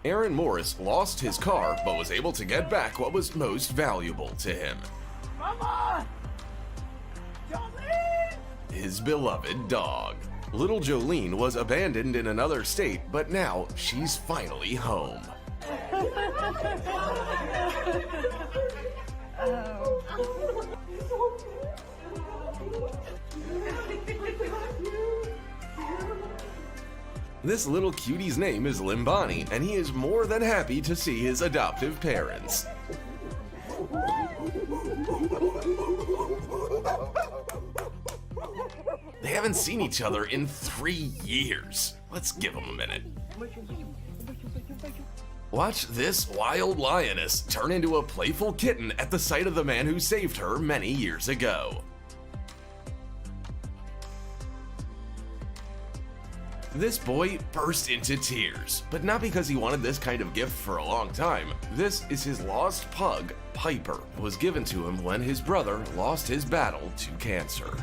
Aaron Morris lost his car, but was able to get back what was most valuable to him. Mama! Jolene! His beloved dog. Little Jolene was abandoned in another state, but now she's finally home. This little cutie's name is Limbani, and he is more than happy to see his adoptive parents. They haven't seen each other in 3 years. Let's give them a minute. Watch this wild lioness turn into a playful kitten at the sight of the man who saved her many years ago. This boy burst into tears, but not because he wanted this kind of gift for a long time. This is his lost pug, Piper. It was given to him when his brother lost his battle to cancer.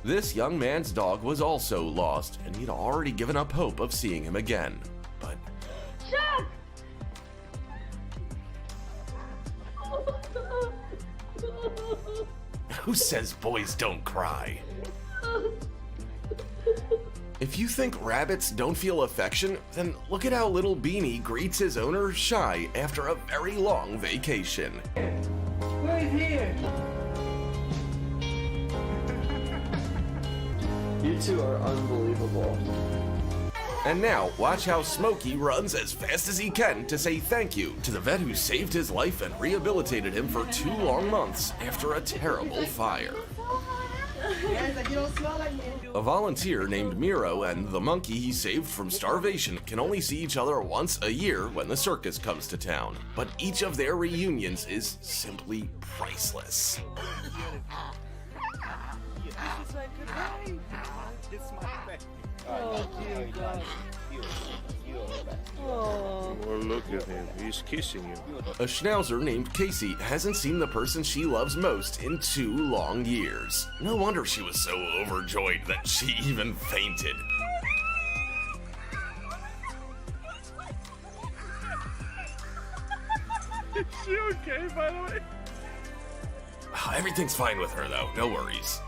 This young man's dog was also lost, and he'd already given up hope of seeing him again. But Chuck! who says boys don't cry? If you think rabbits don't feel affection, then look at how little Beanie greets his owner, Shy, after a very long vacation. Right here! You two are unbelievable. And now, watch how Smokey runs as fast as he can to say thank you to the vet who saved his life and rehabilitated him for 2 long months after a terrible fire. A volunteer named Miro and the monkey he saved from starvation can only see each other once a year when the circus comes to town, but each of their reunions is simply priceless. Oh, dear God. Oh. Well, look at him. He's kissing you. A schnauzer named Casey hasn't seen the person she loves most in 2 long years. No wonder she was so overjoyed that she even fainted. Is she okay, by the way? Everything's fine with her though, no worries.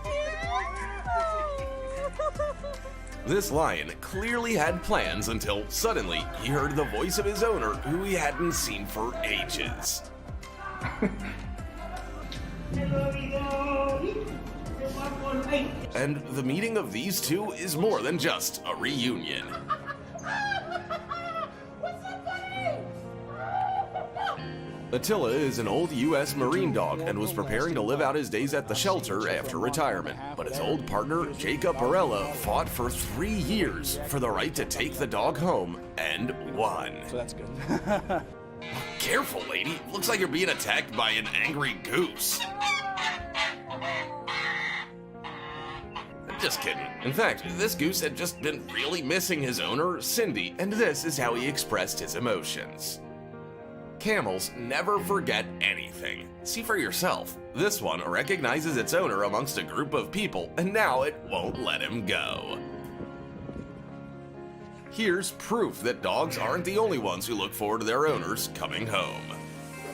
This lion clearly had plans until suddenly he heard the voice of his owner who he hadn't seen for ages. And the meeting of these two is more than just a reunion. Attila is an old U.S. Marine dog and was preparing to live out his days at the shelter after retirement. But his old partner, Jacob Barella, fought for 3 years for the right to take the dog home and won. So that's good. Careful, lady. Looks like you're being attacked by an angry goose. Just kidding. In fact, this goose had just been really missing his owner, Cindy, and this is how he expressed his emotions. Camels never forget anything. See for yourself. This one recognizes its owner amongst a group of people, and now it won't let him go. Here's proof that dogs aren't the only ones who look forward to their owners coming home.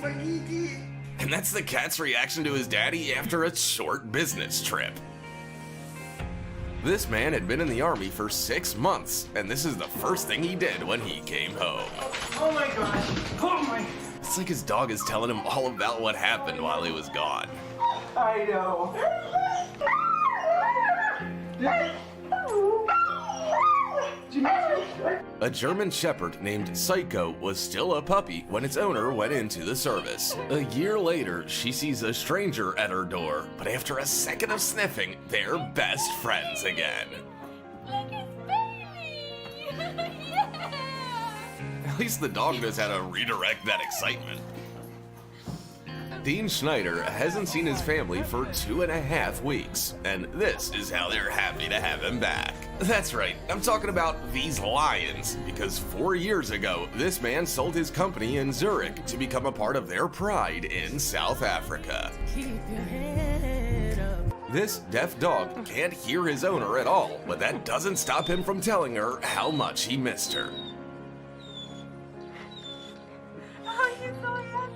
And that's the cat's reaction to his daddy after a short business trip. This man had been in the army for 6 months, and this is the first thing he did when he came home. Oh my gosh! Oh my... It's like his dog is telling him all about what happened while he was gone. I know. A German Shepherd named Psycho was still a puppy when its owner went into the service. A year later, she sees a stranger at her door, but after a second of sniffing, they're best friends again. Look, it's baby! Yeah! At least the dog knows how to redirect that excitement. Dean Schneider hasn't seen his family for 2.5 weeks, and this is how they're happy to have him back. That's right, I'm talking about these lions, because 4 years ago, this man sold his company in Zurich to become a part of their pride in South Africa. Keep your head up. This deaf dog can't hear his owner at all, but that doesn't stop him from telling her how much he missed her. Oh, he's so happy.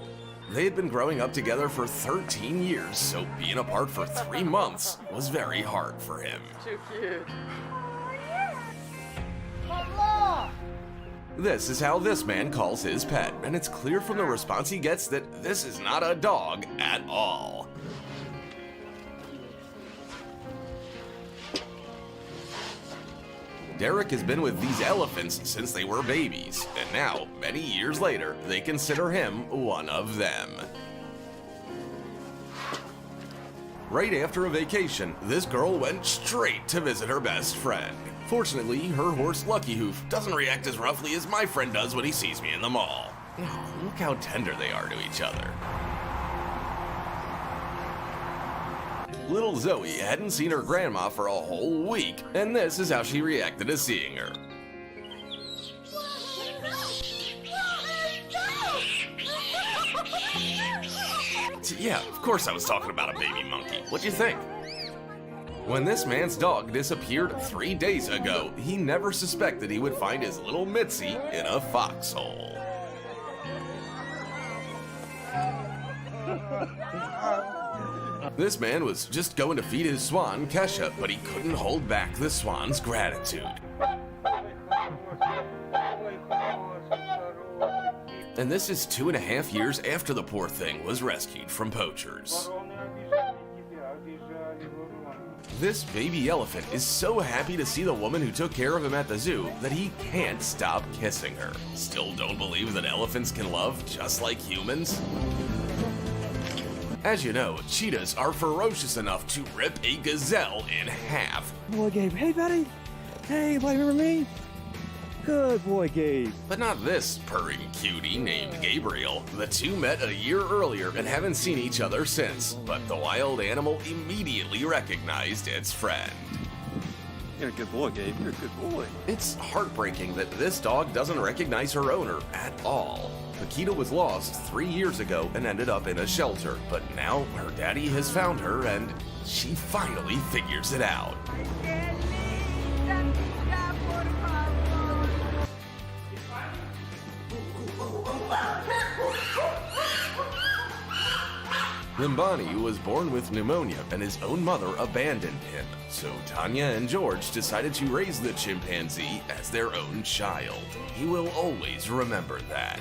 They had been growing up together for 13 years, so being apart for 3 months was very hard for him. Too cute. Oh, yeah. Mama. This is how this man calls his pet, and it's clear from the response he gets that this is not a dog at all. Derek has been with these elephants since they were babies, and now, many years later, they consider him one of them. Right after a vacation, this girl went straight to visit her best friend. Fortunately, her horse Lucky Hoof doesn't react as roughly as my friend does when he sees me in the mall. Oh, look how tender they are to each other. Little Zoe hadn't seen her grandma for a whole week, and this is how she reacted to seeing her. Yeah, of course I was talking about a baby monkey. What'd you think? When this man's dog disappeared 3 days ago, he never suspected he would find his little Mitzi in a foxhole. This man was just going to feed his swan, Kesha, but he couldn't hold back the swan's gratitude. And this is 2.5 years after the poor thing was rescued from poachers. This baby elephant is so happy to see the woman who took care of him at the zoo that he can't stop kissing her. Still don't believe that elephants can love just like humans? As you know, cheetahs are ferocious enough to rip a gazelle in half. Boy, Gabe. Hey, buddy. Hey, buddy, remember me? Good boy, Gabe. But not this purring cutie named Gabriel. The two met a year earlier and haven't seen each other since, but the wild animal immediately recognized its friend. You're a good boy, Gabe. You're a good boy. It's heartbreaking that this dog doesn't recognize her owner at all. Paquita was lost 3 years ago and ended up in a shelter, but now her daddy has found her and she finally figures it out. Limbani was born with pneumonia and his own mother abandoned him, so Tanya and George decided to raise the chimpanzee as their own child. He will always remember that.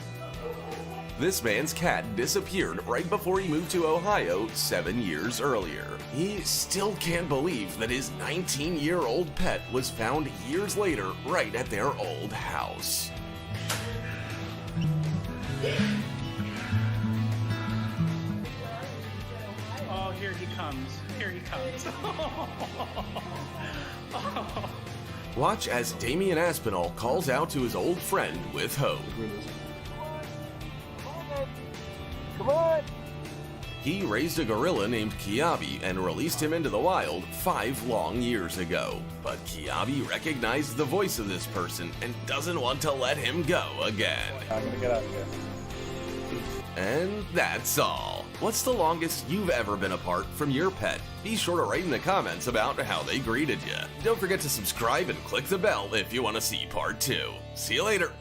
This man's cat disappeared right before he moved to Ohio 7 years earlier. He still can't believe that his 19-year-old pet was found years later right at their old house. Oh, here he comes. Here he comes. Watch as Damian Aspinall calls out to his old friend with hope. Come on. He raised a gorilla named Kiabi and released him into the wild 5 long years ago. But Kiabi recognized the voice of this person and doesn't want to let him go again. I'm gonna get out of here. And that's all. What's the longest you've ever been apart from your pet? Be sure to write in the comments about how they greeted you. Don't forget to subscribe and click the bell if you want to see part 2. See you later.